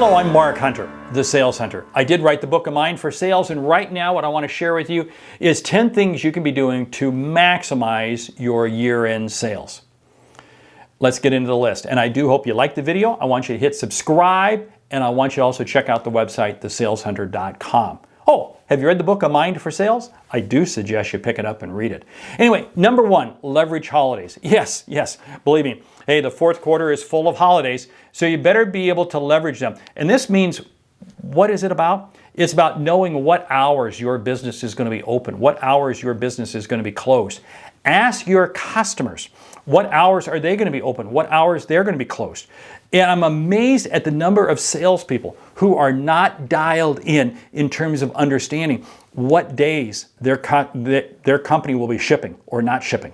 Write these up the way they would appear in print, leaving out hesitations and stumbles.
Hello, I'm Mark Hunter, the Sales Hunter. I did write the book of Mind for Sales, and right now what I want to share with you is 10 things you can be doing to maximize your year-end sales. Let's get into the list. And I do hope you like the video. I want you to hit subscribe, and I want you to also check out the website, thesaleshunter.com. Oh, have you read the book of Mind for Sales? I do suggest you pick it up and read it. Anyway, number one, leverage holidays. Yes, believe me. Hey, the fourth quarter is full of holidays, so you better be able to leverage them. And this means, what is it about? It's about knowing what hours your business is going to be open, what hours your business is going to be closed. Ask your customers, what hours are they going to be open, what hours they're going to be closed. And I'm amazed at the number of salespeople who are not dialed in terms of understanding what days their company will be shipping or not shipping.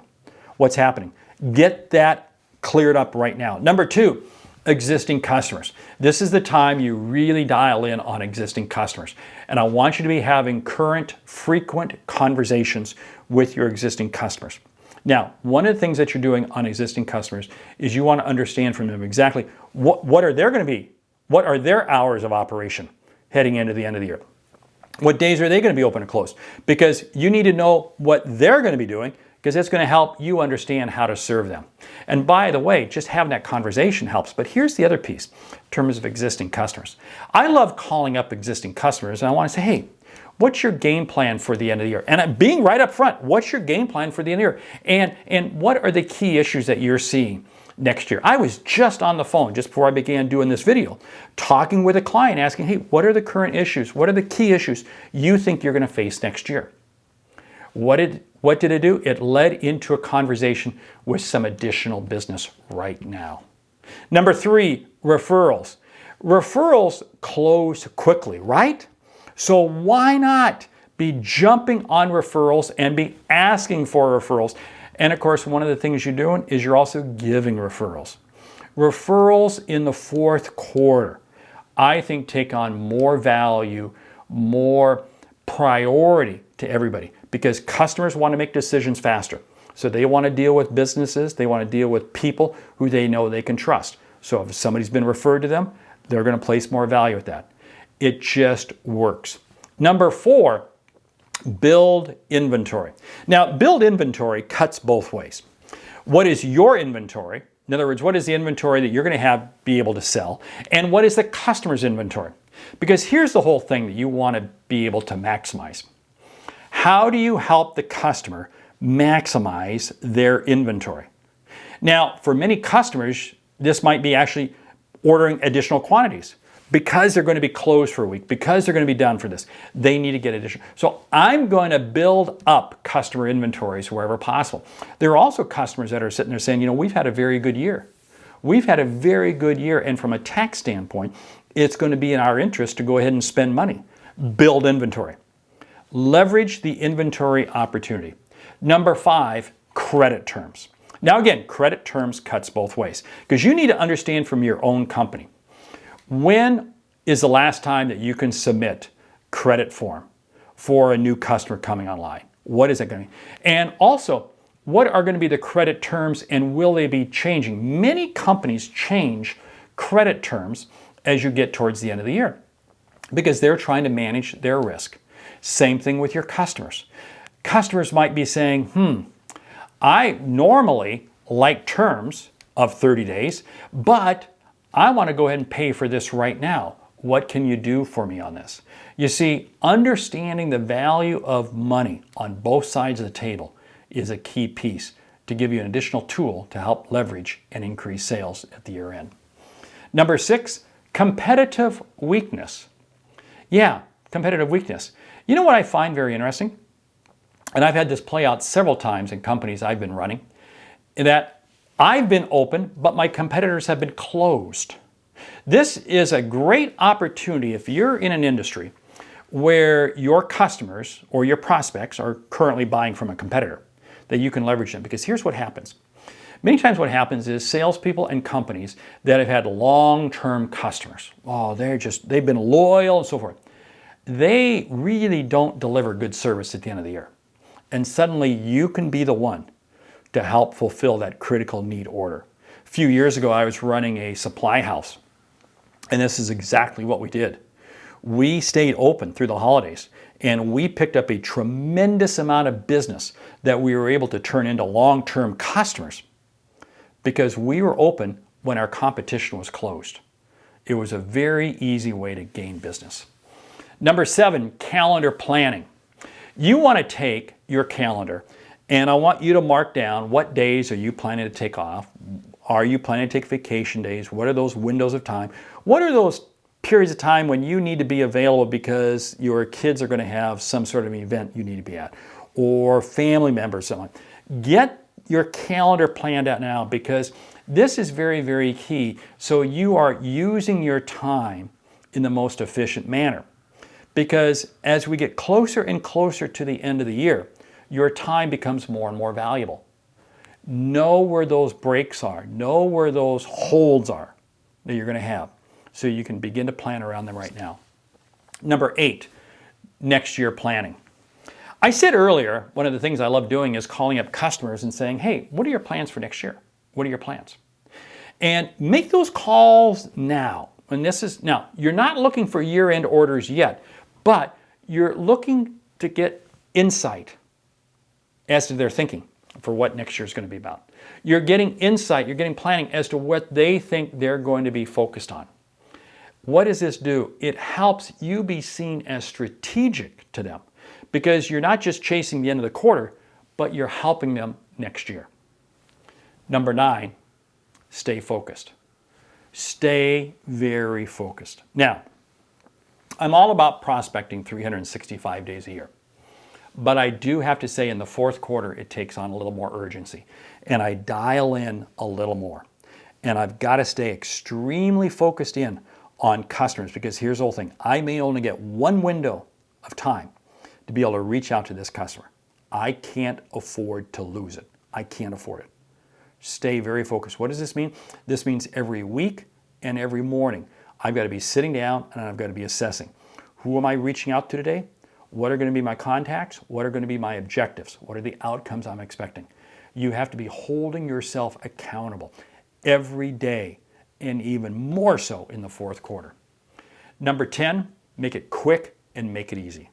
What's happening? Get that cleared up right now. Number two, existing customers. This is the time you really dial in on existing customers. And I want you to be having current, frequent conversations with your existing customers. Now, one of the things that you're doing on existing customers is you want to understand from them exactly what are they going to be, what are their hours of operation heading into the end of the year. What days are they going to be open and closed? Because you need to know what they're going to be doing, because it's going to help you understand how to serve them. And by the way, just having that conversation helps. But here's the other piece in terms of existing customers. I love calling up existing customers, and I want to say, hey, what's your game plan for the end of the year? And being right up front, what's your game plan for the end of the year? And what are the key issues that you're seeing next year? I was just on the phone just before I began doing this video, talking with a client, asking, hey, what are the current issues? What are the key issues you think you're going to face next year? What did it do? It led into a conversation with some additional business right now. Number three, referrals. Referrals close quickly, right? So why not be jumping on referrals and be asking for referrals? And of course, one of the things you're doing is you're also giving referrals. Referrals in the fourth quarter, I think, take on more value, more priority to everybody, because customers want to make decisions faster. So they want to deal with businesses, they want to deal with people who they know they can trust. So if somebody's been referred to them, they're going to place more value at that. It just works. Number four, build inventory. Now, build inventory cuts both ways. What is your inventory? In other words, what is the inventory that you're going to be able to sell? And what is the customer's inventory? Because here's the whole thing that you want to be able to maximize. How do you help the customer maximize their inventory? Now, for many customers, this might be actually ordering additional quantities. Because they're going to be closed for a week, because they're going to be done for this, they need to get additional. So I'm going to build up customer inventories wherever possible. There are also customers that are sitting there saying, you know, we've had a very good year. We've had a very good year, and from a tax standpoint, it's going to be in our interest to go ahead and spend money. Build inventory. Leverage the inventory opportunity. Number five, credit terms. Now again, credit terms cuts both ways, because you need to understand from your own company, when is the last time that you can submit credit form for a new customer coming online? What is it going to be? And also, what are going to be the credit terms, and will they be changing? Many companies change credit terms as you get towards the end of the year because they're trying to manage their risk. Same thing with your customers. Customers might be saying, I normally like terms of 30 days, but I want to go ahead and pay for this right now. What can you do for me on this? You see, understanding the value of money on both sides of the table is a key piece to give you an additional tool to help leverage and increase sales at the year end. Number six, competitive weakness. Yeah, competitive weakness. You know what I find very interesting? And I've had this play out several times in companies I've been running, that I've been open, but my competitors have been closed. This is a great opportunity if you're in an industry where your customers or your prospects are currently buying from a competitor, that you can leverage them. Because here's what happens. Many times what happens is salespeople and companies that have had long-term customers, they've been loyal and so forth, they really don't deliver good service at the end of the year. And suddenly you can be the one to help fulfill that critical need order. A few years ago, I was running a supply house, And this is exactly what we did. We stayed open through the holidays, and we picked up a tremendous amount of business that we were able to turn into long-term customers because we were open when our competition was closed. It was a very easy way to gain business. Number 7, calendar planning. You want to take your calendar, and I want you to mark down what days are you planning to take off. Are you planning to take vacation days? What are those windows of time? What are those periods of time when you need to be available because your kids are going to have some sort of event you need to be at, or family members, someone? Get your calendar planned out now, because this is very, very key. So you are using your time in the most efficient manner. Because as we get closer and closer to the end of the year, your time becomes more and more valuable. Know where those breaks are. Know where those holds are that you're going to have, so you can begin to plan around them right now. Number 8, next year planning. I said earlier, one of the things I love doing is calling up customers and saying, hey, what are your plans for next year? What are your plans? And make those calls now. And now, you're not looking for year-end orders yet, but you're looking to get insight as to their thinking for what next year is going to be about. You're getting insight, you're getting planning as to what they think they're going to be focused on. What does this do? It helps you be seen as strategic to them, because you're not just chasing the end of the quarter, but you're helping them next year. Number 9, stay focused. Stay very focused. Now, I'm all about prospecting 365 days a year. But I do have to say, in the fourth quarter, it takes on a little more urgency. And I dial in a little more. And I've got to stay extremely focused in on customers, because here's the whole thing. I may only get one window of time to be able to reach out to this customer. I can't afford to lose it. I can't afford it. Stay very focused. What does this mean? This means every week and every morning, I've got to be sitting down and I've got to be assessing. Who am I reaching out to today? What are going to be my contacts? What are going to be my objectives? What are the outcomes I'm expecting? You have to be holding yourself accountable every day, and even more so in the fourth quarter. Number 10, make it quick and make it easy.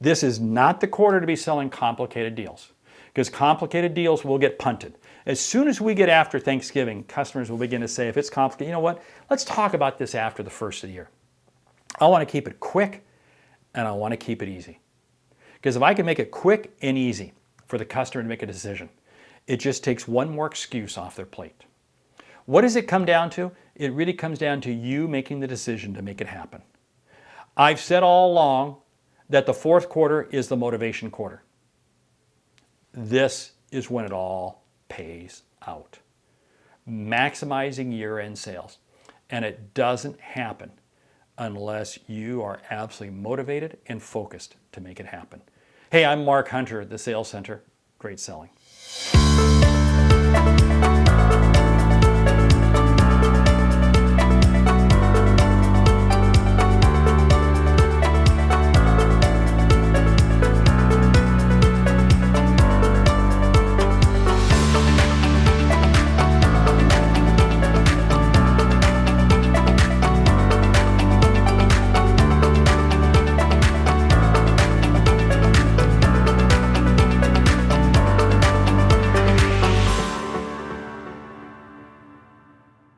This is not the quarter to be selling complicated deals, because complicated deals will get punted. As soon as we get after Thanksgiving, customers will begin to say, if it's complicated, you know what? Let's talk about this after the first of the year. I want to keep it quick, and I want to keep it easy. Because if I can make it quick and easy for the customer to make a decision, it just takes one more excuse off their plate. What does it come down to? It really comes down to you making the decision to make it happen. I've said all along that the fourth quarter is the motivation quarter. This is when it all pays out. Maximizing year-end sales. And it doesn't happen unless you are absolutely motivated and focused to make it happen. Hey, I'm Mark Hunter at the Sales Center. Great selling.